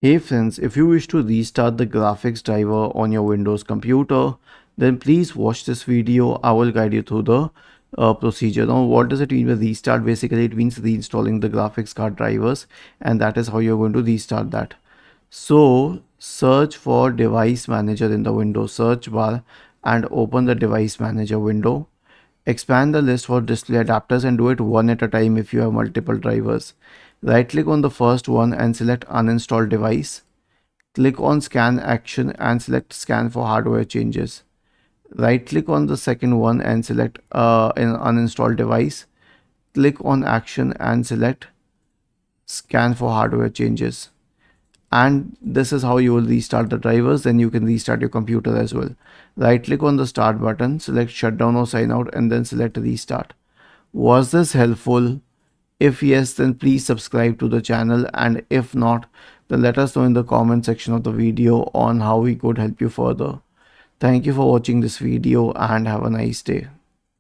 Hey friends, if you wish to restart the graphics driver on your Windows computer, then please watch this video. I will guide you through the procedure. Now, what does it mean by restart? Basically, it means reinstalling the graphics card drivers, and that is how you're going to restart that. So, search for Device Manager in the Windows search bar and open the Device Manager window. Expand the list for display adapters and do it one at a time if you have multiple drivers. Right click on the first one and select uninstall device. Click on scan action and select scan for hardware changes. Right click on the second one and select an uninstalled device. Click on action and select scan for hardware changes. And this is how you will restart the drivers. Then you can restart your computer as well. Right click on the start button, select shutdown or sign out, and then select restart. Was this helpful? If yes, then please subscribe to the channel, and if not, then let us know in the comment section of the video on how we could help you further. Thank you for watching this video and have a nice day.